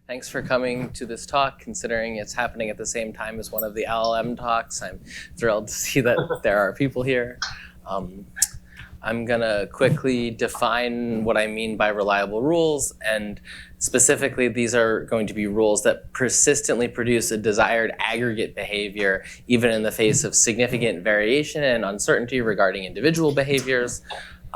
Thanks for coming to this talk. Considering it's happening at the same time as one of the LLM talks, I'm thrilled to see that there are people here. I'm gonna quickly define what I mean by reliable rules, and specifically these are going to be rules that persistently produce a desired aggregate behavior even in the face of significant variation and uncertainty regarding individual behaviors.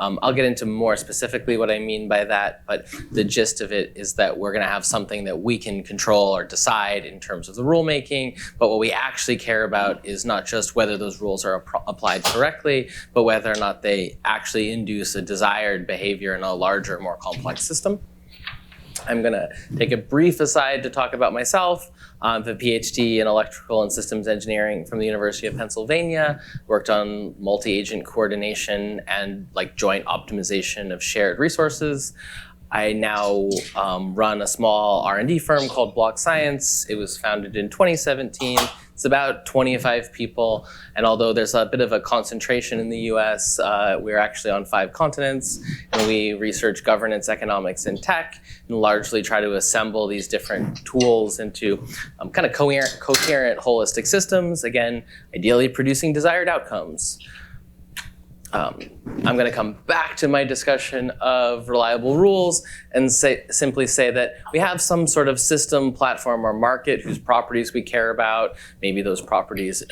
I'll get into more specifically what I mean by that, but the gist of it is that we're gonna have something that we can control or decide in terms of the rulemaking, but what we actually care about is not just whether those rules are applied correctly, but whether or not they actually induce a desired behavior in a larger, more complex system. I'm gonna take a brief aside to talk about myself. I have a PhD in electrical and systems engineering from the University of Pennsylvania, worked on multi-agent coordination and joint optimization of shared resources. I now run a small R&D firm called Block Science. It was founded in 2017. It's about 25 people, and although there's a bit of a concentration in the US, we're actually on 5 continents, and we research governance, economics, and tech, and largely try to assemble these different tools into kind of coherent, holistic systems, again, ideally producing desired outcomes. I'm going to come back to my discussion of reliable rules and simply say that we have some sort of system, platform, or market whose properties we care about. Maybe those properties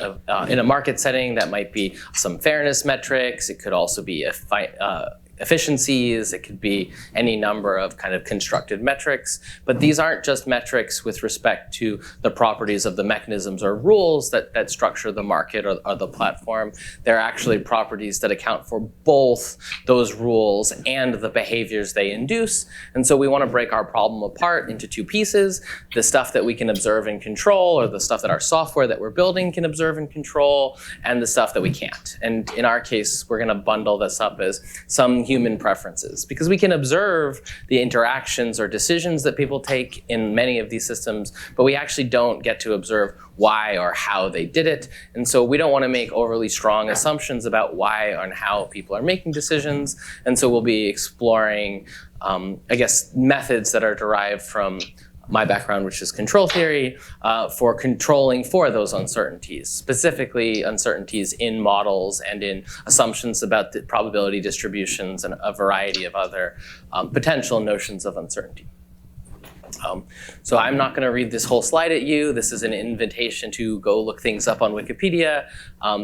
in a market setting, that might be some fairness metrics. It could also be efficiencies. It could be any number of kind of constructed metrics. But these aren't just metrics with respect to the properties of the mechanisms or rules that structure the market or the platform. They're actually properties that account for both those rules and the behaviors they induce. And so we want to break our problem apart into 2 pieces: the stuff that we can observe and control, or the stuff that our software that we're building can observe and control, and the stuff that we can't. And in our case, we're going to bundle this up as some human preferences, because we can observe the interactions or decisions that people take in many of these systems, but we actually don't get to observe why or how they did it. And so we don't want to make overly strong assumptions about why and how people are making decisions. And so we'll be exploring, I guess, methods that are derived from my background, which is control theory, for controlling for those uncertainties, specifically uncertainties in models and in assumptions about the probability distributions and a variety of other potential notions of uncertainty. So I'm not going to read this whole slide at you. This is an invitation to go look things up on Wikipedia.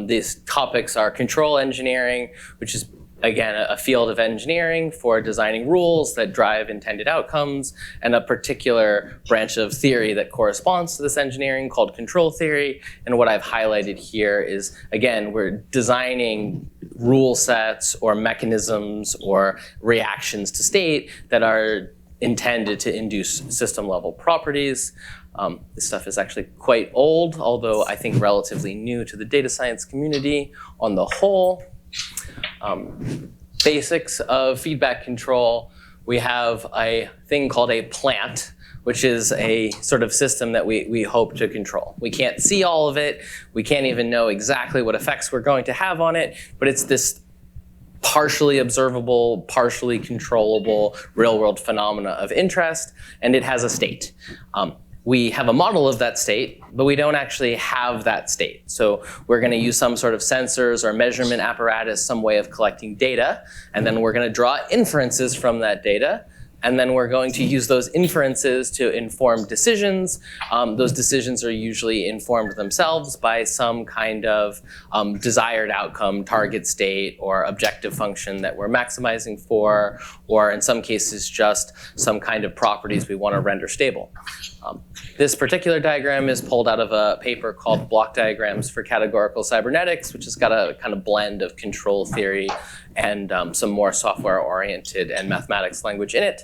These topics are control engineering, which is again, a field of engineering for designing rules that drive intended outcomes, and a particular branch of theory that corresponds to this engineering called control theory. And what I've highlighted here is, again, we're designing rule sets or mechanisms or reactions to state that are intended to induce system-level properties. This stuff is actually quite old, although I think relatively new to the data science community on the whole. Basics of feedback control. We have a thing called a plant, which is a sort of system that we hope to control. We can't see all of it. We can't even know exactly what effects we're going to have on it, but it's this partially observable, partially controllable real-world phenomena of interest, and it has a state. We have a model of that state, but we don't actually have that state. So we're going to use some sort of sensors or measurement apparatus, some way of collecting data, and then we're going to draw inferences from that data. And then we're going to use those inferences to inform decisions. Those decisions are usually informed themselves by some kind of desired outcome, target state, or objective function that we're maximizing for, or in some cases, just some kind of properties we want to render stable. This particular diagram is pulled out of a paper called Block Diagrams for Categorical Cybernetics, which has got a kind of blend of control theory and some more software-oriented and mathematics language in it.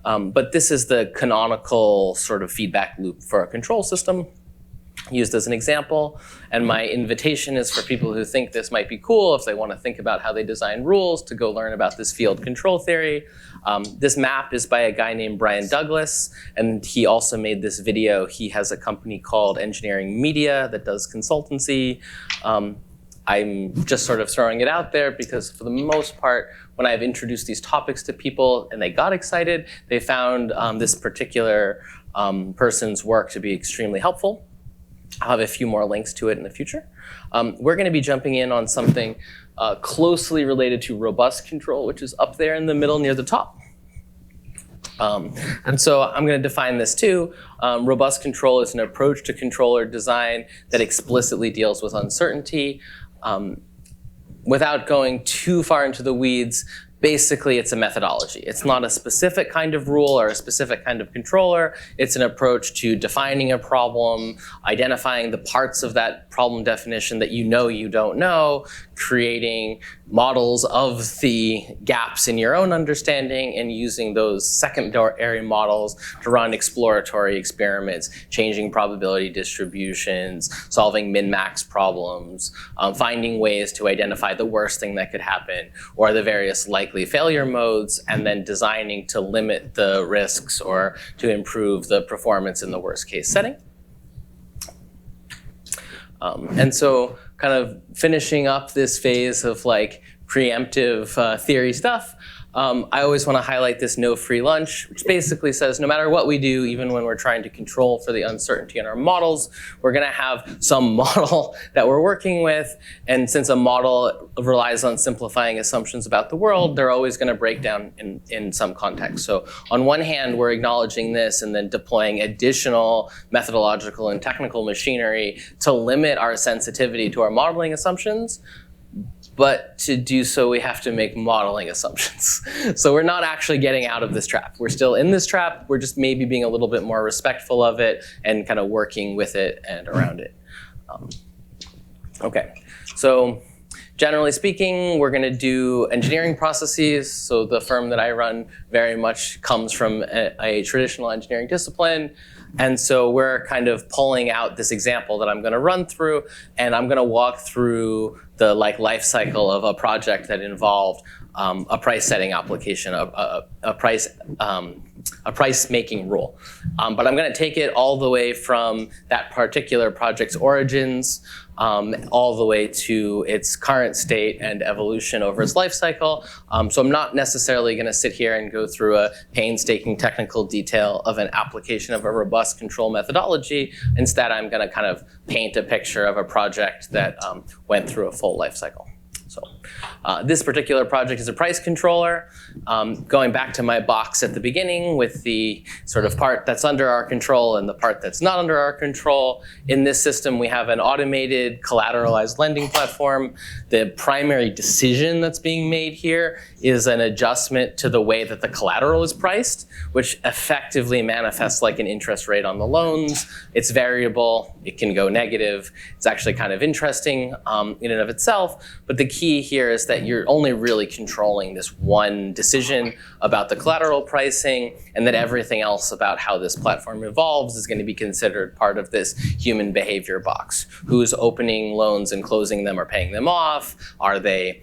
But this is the canonical sort of feedback loop for a control system, used as an example. And my invitation is for people who think this might be cool, if they want to think about how they design rules, to go learn about this field, control theory. This map is by a guy named Brian Douglas, and he also made this video. He has a company called Engineering Media that does consultancy. I'm just sort of throwing it out there because for the most part, when I've introduced these topics to people and they got excited, they found this particular person's work to be extremely helpful. I'll have a few more links to it in the future. We're going to be jumping in on something closely related to robust control, which is up there in the middle near the top. And so I'm going to define this too. Robust control is an approach to controller design that explicitly deals with uncertainty. Without going too far into the weeds, basically it's a methodology. It's not a specific kind of rule or a specific kind of controller. It's an approach to defining a problem, identifying the parts of that problem definition that you don't know, creating models of the gaps in your own understanding, and using those secondary models to run exploratory experiments, changing probability distributions, solving min-max problems, finding ways to identify the worst thing that could happen, or the various likely failure modes, and then designing to limit the risks or to improve the performance in the worst case setting. And so kind of finishing up this phase of like preemptive theory stuff, I always want to highlight this no free lunch, which basically says no matter what we do, even when we're trying to control for the uncertainty in our models, we're going to have some model that we're working with. And since a model relies on simplifying assumptions about the world, they're always going to break down in some context. So on one hand, we're acknowledging this and then deploying additional methodological and technical machinery to limit our sensitivity to our modeling assumptions. But to do so, we have to make modeling assumptions. So we're not actually getting out of this trap. We're still in this trap. We're just maybe being a little bit more respectful of it and kind of working with it and around it. Okay, so generally speaking, we're going to do engineering processes. So the firm that I run very much comes from a traditional engineering discipline. And so we're kind of pulling out this example that I'm going to run through, and I'm going to walk through the life cycle of a project that involved a price setting application, a price making rule. But I'm going to take it all the way from that particular project's origins all the way to its current state and evolution over its life cycle. So I'm not necessarily going to sit here and go through a painstaking technical detail of an application of a robust control methodology. Instead, I'm going to kind of paint a picture of a project that went through a full life cycle. So this particular project is a price controller. Going back to my box at the beginning with the sort of part that's under our control and the part that's not under our control. In this system, we have an automated collateralized lending platform. The primary decision that's being made here is an adjustment to the way that the collateral is priced, which effectively manifests like an interest rate on the loans. It's variable. It can go negative. It's actually kind of interesting in and of itself. But the key here is that you're only really controlling this one decision about the collateral pricing, and that everything else about how this platform evolves is going to be considered part of this human behavior box. Who's opening loans and closing them or paying them off? Are they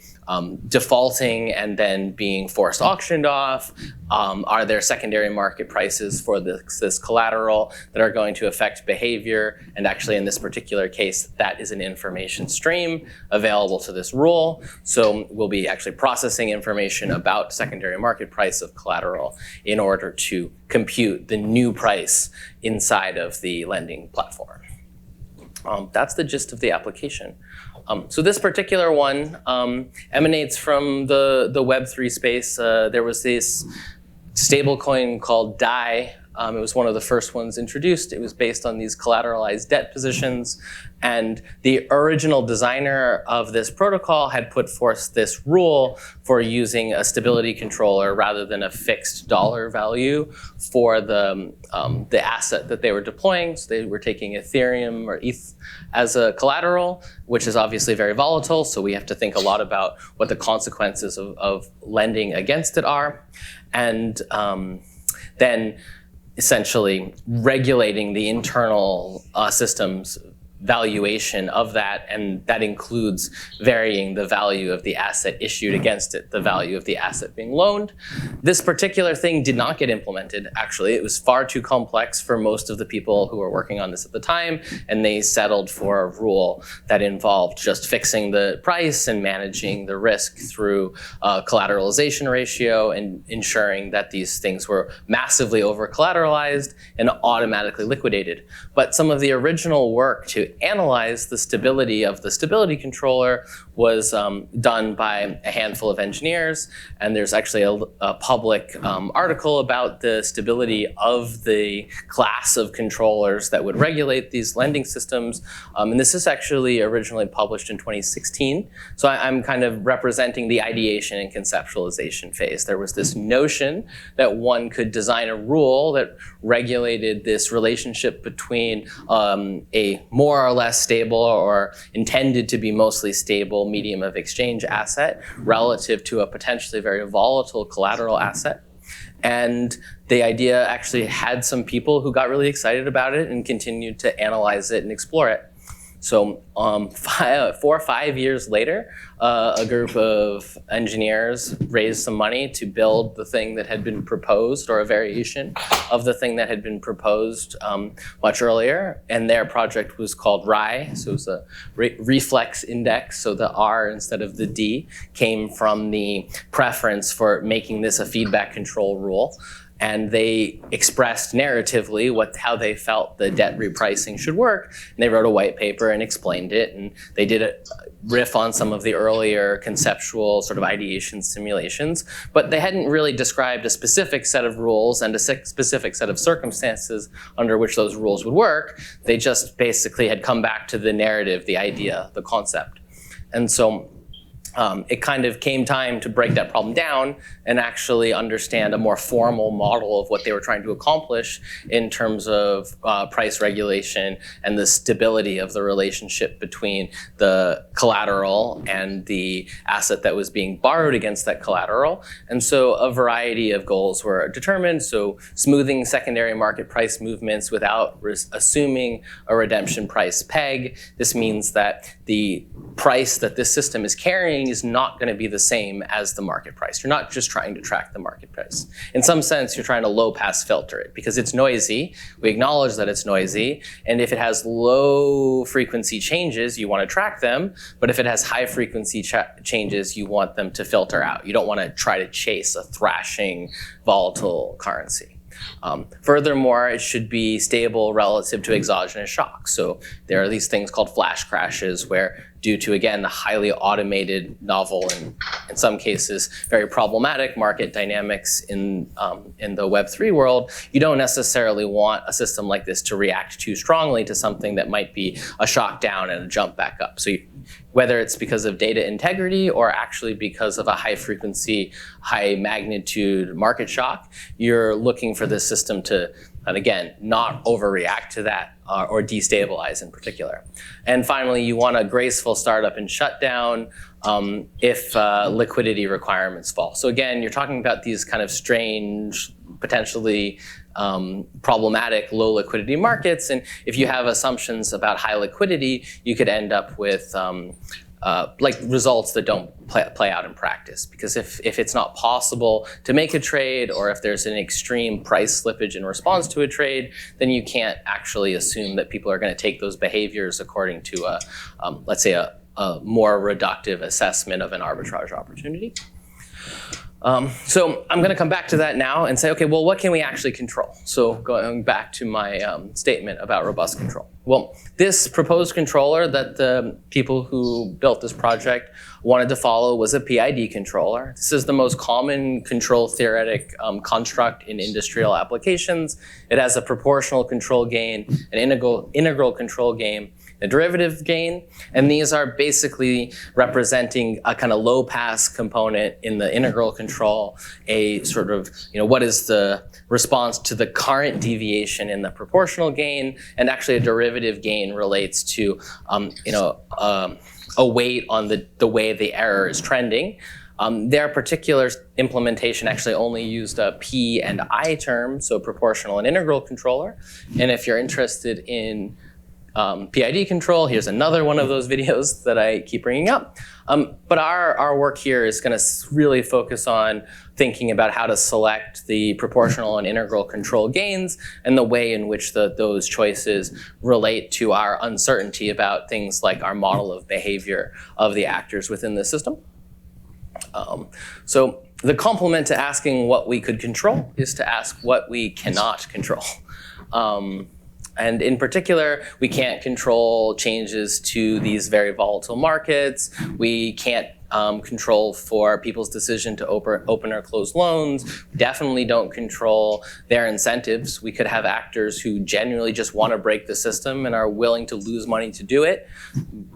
defaulting and then being forced auctioned off? Are there secondary market prices for this collateral that are going to affect behavior? And actually in this particular case, that is an information stream available to this rule. So we'll be actually processing information about secondary market price of collateral in order to compute the new price inside of the lending platform. That's the gist of the application. So this particular one emanates from the Web3 space. There was this stablecoin called DAI. It was one of the first ones introduced. It was based on these collateralized debt positions. And the original designer of this protocol had put forth this rule for using a stability controller rather than a fixed dollar value for the asset that they were deploying. So they were taking Ethereum or ETH as a collateral, which is obviously very volatile. So we have to think a lot about what the consequences of lending against it are. And then essentially regulating the internal systems valuation of that, and that includes varying the value of the asset issued against it, the value of the asset being loaned. This particular thing did not get implemented, actually. It was far too complex for most of the people who were working on this at the time, and they settled for a rule that involved just fixing the price and managing the risk through a collateralization ratio and ensuring that these things were massively over-collateralized and automatically liquidated. But some of the original work to analyze the stability of the stability controller was done by a handful of engineers, and there's actually a public article about the stability of the class of controllers that would regulate these lending systems. And this is actually originally published in 2016. So I'm kind of representing the ideation and conceptualization phase. There was this notion that one could design a rule that regulated this relationship between a more or less stable or intended to be mostly stable medium of exchange asset relative to a potentially very volatile collateral asset. And the idea actually had some people who got really excited about it and continued to analyze it and explore it. So 4 or 5 years later, a group of engineers raised some money to build the thing that had been proposed, or a variation of the thing that had been proposed much earlier. And their project was called RI, so it was a reflex index. So the R instead of the D came from the preference for making this a feedback control rule. And they expressed narratively how they felt the debt repricing should work. And they wrote a white paper and explained it. And they did a riff on some of the earlier conceptual sort of ideation simulations. But they hadn't really described a specific set of rules and a specific set of circumstances under which those rules would work. They just basically had come back to the narrative, the idea, the concept. And so it kind of came time to break that problem down and actually understand a more formal model of what they were trying to accomplish in terms of price regulation and the stability of the relationship between the collateral and the asset that was being borrowed against that collateral. And so a variety of goals were determined. So smoothing secondary market price movements without assuming a redemption price peg. This means that the price that this system is carrying is not going to be the same as the market price. You're not just trying to track the market price. In some sense, you're trying to low pass filter it because it's noisy. We acknowledge that it's noisy. And if it has low frequency changes, you want to track them. But if it has high frequency changes, you want them to filter out. You don't want to try to chase a thrashing volatile currency. Furthermore, it should be stable relative to exogenous shocks. So there are these things called flash crashes where, due to, again, the highly automated, novel, and in some cases very problematic market dynamics in the Web3 world, you don't necessarily want a system like this to react too strongly to something that might be a shock down and a jump back up. So whether it's because of data integrity or actually because of a high frequency, high magnitude market shock, you're looking for this system to, and again, not overreact to that or destabilize in particular. And finally, you want a graceful startup and shutdown if liquidity requirements fall. So again, you're talking about these kind of strange, potentially problematic low liquidity markets. And if you have assumptions about high liquidity, you could end up with like results that don't play out in practice. Because if it's not possible to make a trade, or if there's an extreme price slippage in response to a trade, then you can't actually assume that people are going to take those behaviors according to let's say a more reductive assessment of an arbitrage opportunity. So I'm going to come back to that now and say, okay, well, what can we actually control? So going back to my statement about robust control. Well, this proposed controller that the people who built this project wanted to follow was a PID controller. This is the most common control theoretic construct in industrial applications. It has a proportional control gain, an integral control gain, a derivative gain, and these are basically representing a kind of low pass component in the integral control, a sort of, what is the response to the current deviation in the proportional gain, and actually a derivative gain relates to, a weight on the way the error is trending. Their particular implementation actually only used a P and I term, so proportional and integral controller. And if you're interested in PID control. Here's another one of those videos that I keep bringing up. But our work here is going to really focus on thinking about how to select the proportional and integral control gains and the way in which those choices relate to our uncertainty about things like our model of behavior of the actors within the system. So the complement to asking what we could control is to ask what we cannot control. And in particular, we can't control changes to these very volatile markets. We can't control for people's decision to open or close loans. We definitely don't control their incentives. We could have actors who genuinely just want to break the system and are willing to lose money to do it.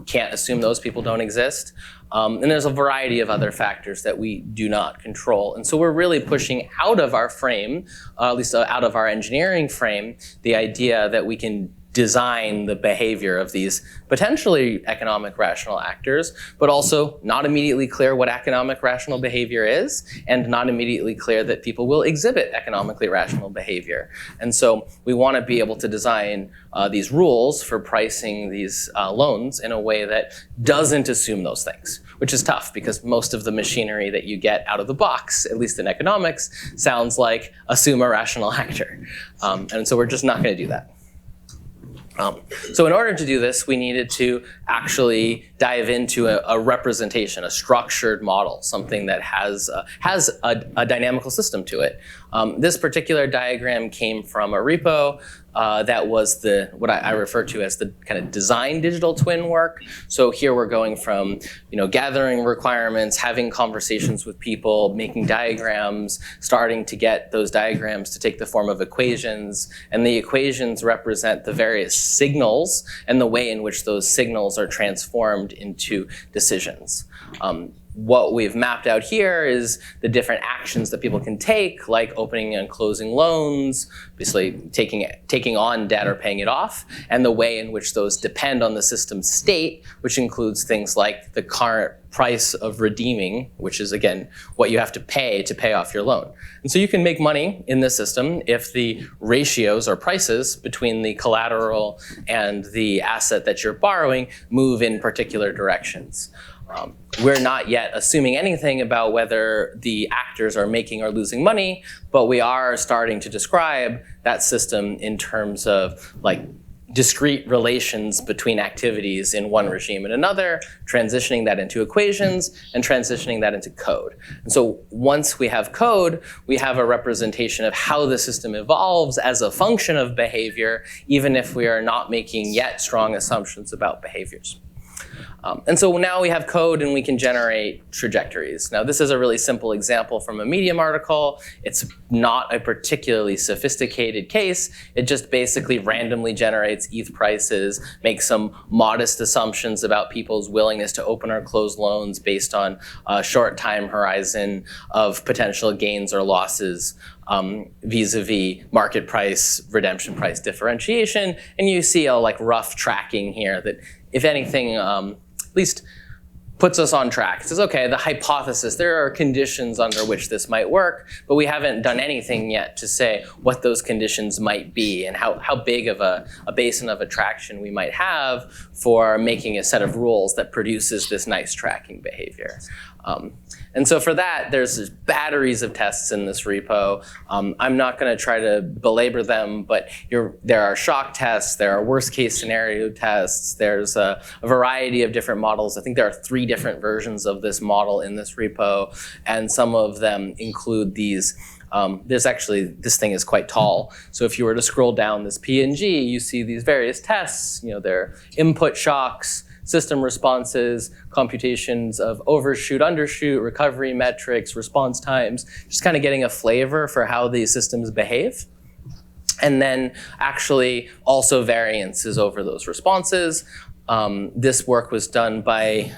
Can't assume those people don't exist. And there's a variety of other factors that we do not control. And so we're really pushing out of our frame, at least out of our engineering frame, the idea that we can design the behavior of these potentially economic rational actors, but also not immediately clear what economic rational behavior is, and not immediately clear that people will exhibit economically rational behavior. And so we want to be able to design these rules for pricing these loans in a way that doesn't assume those things, which is tough because most of the machinery that you get out of the box, at least in economics, sounds like assume a rational actor. And so we're just not going to do that. So in order to do this, we needed to actually dive into a representation, a structured model, something that has a dynamical system to it. This particular diagram came from a repo that was what I refer to as the kind of design digital twin work. So here we're going from gathering requirements, having conversations with people, making diagrams, starting to get those diagrams to take the form of equations, and the equations represent the various signals and the way in which those signals are transformed into decisions. What we've mapped out here is the different actions that people can take, like opening and closing loans, basically taking on debt or paying it off, and the way in which those depend on the system's state, which includes things like the current price of redeeming, which is, again, what you have to pay off your loan. And so you can make money in this system if the ratios or prices between the collateral and the asset that you're borrowing move in particular directions. We're not yet assuming anything about whether the actors are making or losing money, but we are starting to describe that system in terms of discrete relations between activities in one regime and another, transitioning that into equations and transitioning that into code. And so once we have code, we have a representation of how the system evolves as a function of behavior, even if we are not making yet strong assumptions about behaviors. And so now we have code and we can generate trajectories. Now this is a really simple example from a Medium article. It's not a particularly sophisticated case. It just basically randomly generates ETH prices, makes some modest assumptions about people's willingness to open or close loans based on a short time horizon of potential gains or losses vis-a-vis market price, redemption price differentiation. And you see a rough tracking here that, if anything, at least puts us on track. It says, okay, the hypothesis, there are conditions under which this might work, but we haven't done anything yet to say what those conditions might be and how big of a basin of attraction we might have for making a set of rules that produces this nice tracking behavior. And so for that, there's batteries of tests in this repo. I'm not going to try to belabor them, but there are shock tests, there are worst case scenario tests, there's a variety of different models. I think there are 3 different versions of this model in this repo, and some of them include these. This thing is quite tall. So if you were to scroll down this PNG, you see these various tests. There are input shocks, system responses, computations of overshoot, undershoot, recovery metrics, response times, just kind of getting a flavor for how these systems behave. And then actually also variances over those responses. This work was done by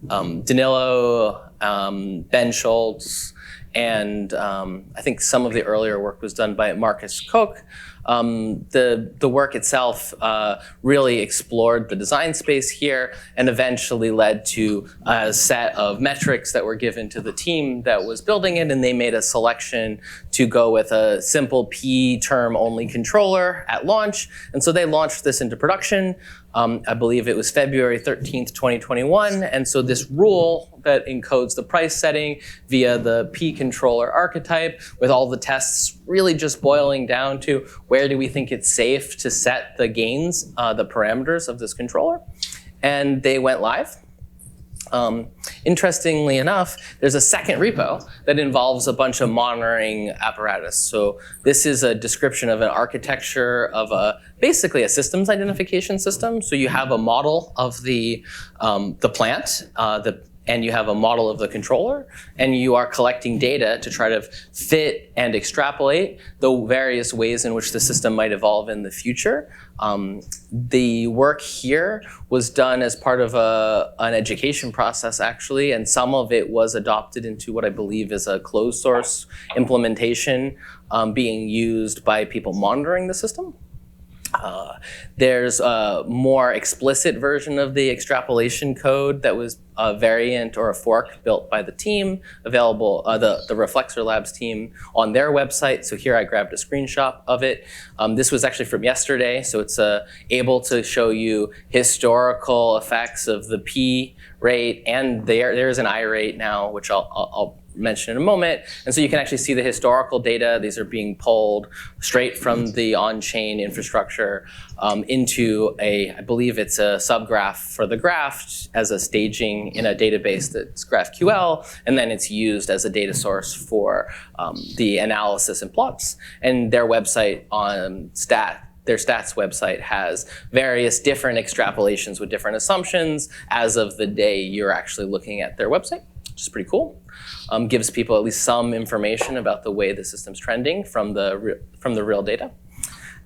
Danilo, Ben Schultz, and I think some of the earlier work was done by Marcus Koch. The work itself really explored the design space here and eventually led to a set of metrics that were given to the team that was building it, and they made a selection to go with a simple P term only controller at launch. And so they launched this into production. I believe it was February 13th, 2021. And so this rule that encodes the price setting via the P controller archetype, with all the tests really just boiling down to where do we think it's safe to set the gains, the parameters of this controller. And they went live. Interestingly enough, there's a second repo that involves a bunch of monitoring apparatus. So this is a description of an architecture of basically a systems identification system. So you have a model of the plant, and you have a model of the controller, and you are collecting data to try to fit and extrapolate the various ways in which the system might evolve in the future. The work here was done as part of an education process, actually, and some of it was adopted into what I believe is a closed source implementation being used by people monitoring the system. There's a more explicit version of the extrapolation code that was a variant or a fork built by the team, available, the Reflexor Labs team on their website. So here I grabbed a screenshot of it. This was actually from yesterday, so it's able to show you historical effects of the P rate, and there's an I rate now, which I'll mention in a moment. And so you can actually see the historical data. These are being pulled straight from the on-chain infrastructure into I believe it's a subgraph for the graph as a staging in a database that's GraphQL, and then it's used as a data source for the analysis and plots. And their website on their stats website has various different extrapolations with different assumptions as of the day you're actually looking at their website, which is pretty cool. Gives people at least some information about the way the system's trending from the real data.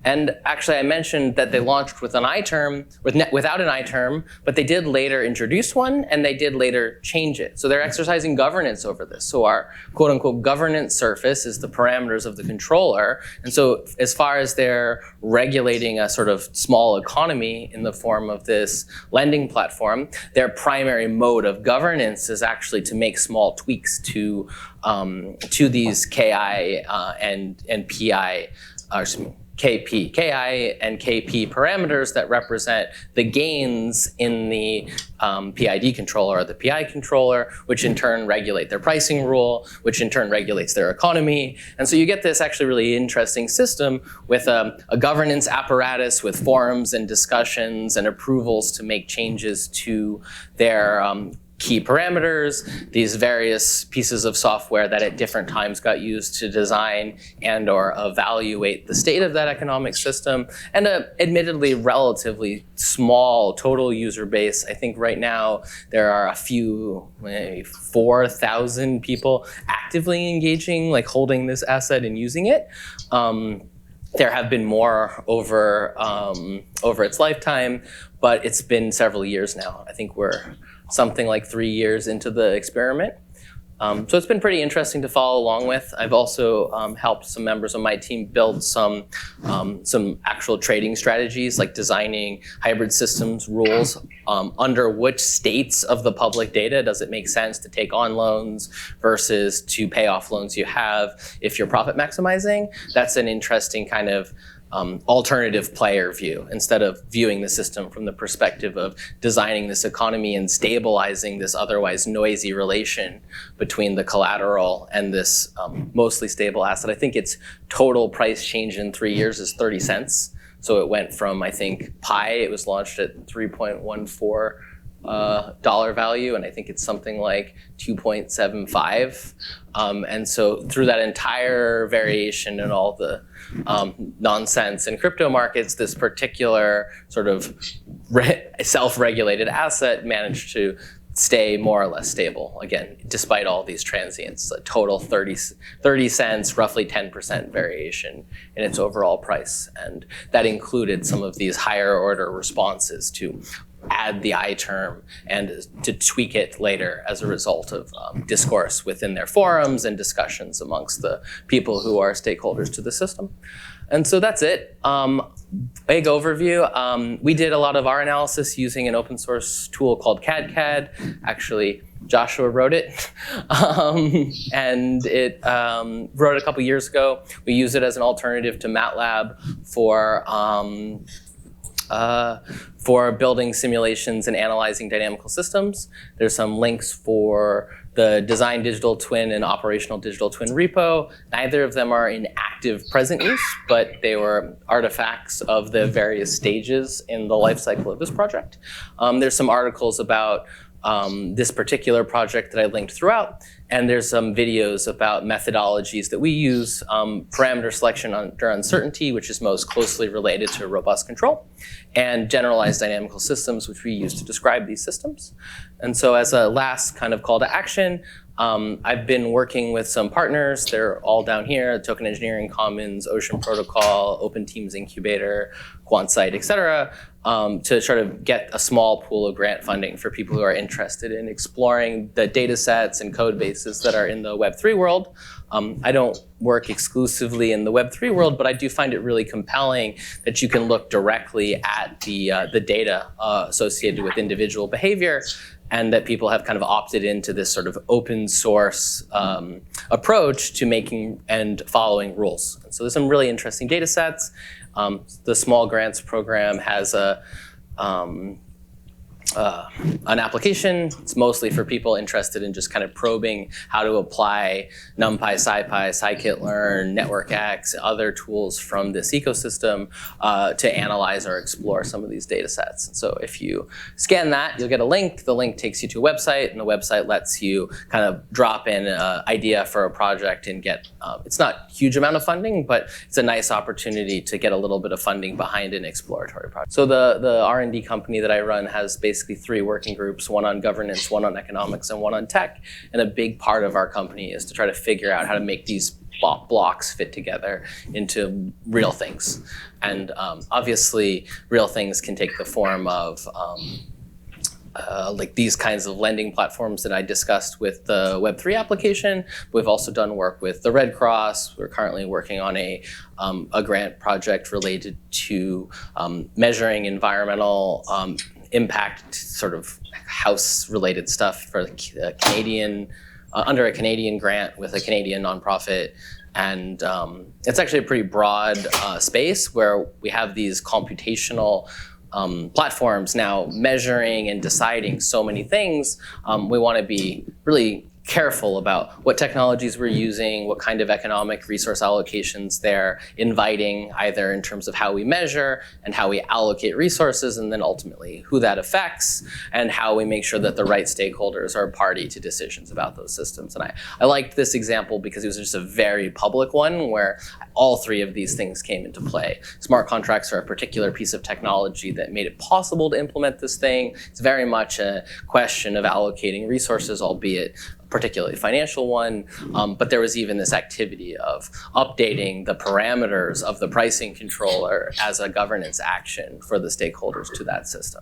And actually, I mentioned that they launched with an I term, without an I term, but they did later introduce one, and they did later change it. So they're exercising governance over this. So our quote unquote governance surface is the parameters of the controller. And so as far as they're regulating a sort of small economy in the form of this lending platform, their primary mode of governance is actually to make small tweaks to these KI and PI, KP, KI and KP parameters that represent the gains in the PID controller or the PI controller, which in turn regulate their pricing rule, which in turn regulates their economy. And so you get this actually really interesting system with a governance apparatus with forums and discussions and approvals to make changes to their key parameters, these various pieces of software that at different times got used to design and or evaluate the state of that economic system, and a admittedly relatively small total user base. I think right now there are a few, maybe 4,000 people actively engaging, like holding this asset and using it. There have been more over its lifetime, but it's been several years now. I think we're something like 3 years into the experiment. So it's been pretty interesting to follow along with. I've also helped some members of my team build some actual trading strategies, like designing hybrid systems rules under which states of the public data does it make sense to take on loans versus to pay off loans you have if you're profit maximizing. That's an interesting kind of alternative player view, instead of viewing the system from the perspective of designing this economy and stabilizing this otherwise noisy relation between the collateral and this mostly stable asset. I think its total price change in 3 years is 30 cents. So it went from, I think, Pi, it was launched at 3.14 dollar value, and I think it's something like 2.75. And so through that entire variation and all the nonsense in crypto markets, this particular sort of self-regulated asset managed to stay more or less stable, again, despite all these transients, a total 30 cents, roughly 10% variation in its overall price. And that included some of these higher order responses to add the I term and to tweak it later as a result of discourse within their forums and discussions amongst the people who are stakeholders to the system. And so that's it. Big overview. We did a lot of our analysis using an open source tool called CAD. Actually, Joshua wrote it, and it wrote it a couple years ago. We use it as an alternative to MATLAB for building simulations and analyzing dynamical systems. There's some links for the design digital twin and operational digital twin repo. Neither of them are in active present use, but they were artifacts of the various stages in the life cycle of this project. There's some articles about this particular project that I linked throughout, and there's some videos about methodologies that we use, parameter selection under uncertainty, which is most closely related to robust control, and generalized dynamical systems, which we use to describe these systems. And so as a last kind of call to action, I've been working with some partners. They're all down here: Token Engineering Commons, Ocean Protocol, Open Teams Incubator, QuantSite, et cetera, to try to get a small pool of grant funding for people who are interested in exploring the data sets and code bases that are in the Web3 world. I don't work exclusively in the Web3 world, but I do find it really compelling that you can look directly at the data associated with individual behavior, and that people have kind of opted into this sort of open source approach to making and following rules. And so there's some really interesting data sets. The Small Grants program has an application. It's mostly for people interested in just kind of probing how to apply NumPy, SciPy, scikit-learn, NetworkX, other tools from this ecosystem to analyze or explore some of these data sets. And so if you scan that, you'll get a link. The link takes you to a website, and the website lets you kind of drop in an idea for a project and get, it's not a huge amount of funding, but it's a nice opportunity to get a little bit of funding behind an exploratory project. So the R&D company that I run has basically 3 working groups, one on governance, one on economics, and one on tech. And a big part of our company is to try to figure out how to make these blocks fit together into real things. And obviously, real things can take the form of like these kinds of lending platforms that I discussed with the Web3 application. We've also done work with the Red Cross. We're currently working on a grant project related to measuring environmental impact, sort of house-related stuff for the Canadian, under a Canadian grant with a Canadian nonprofit. And it's actually a pretty broad space where we have these computational platforms now measuring and deciding so many things. We want to be really careful about what technologies we're using, what kind of economic resource allocations they're inviting, either in terms of how we measure and how we allocate resources, and then ultimately who that affects, and how we make sure that the right stakeholders are party to decisions about those systems. And I liked this example because it was just a very public one where all 3 of these things came into play. Smart contracts are a particular piece of technology that made it possible to implement this thing. It's very much a question of allocating resources, albeit particularly financial one, but there was even this activity of updating the parameters of the pricing controller as a governance action for the stakeholders to that system.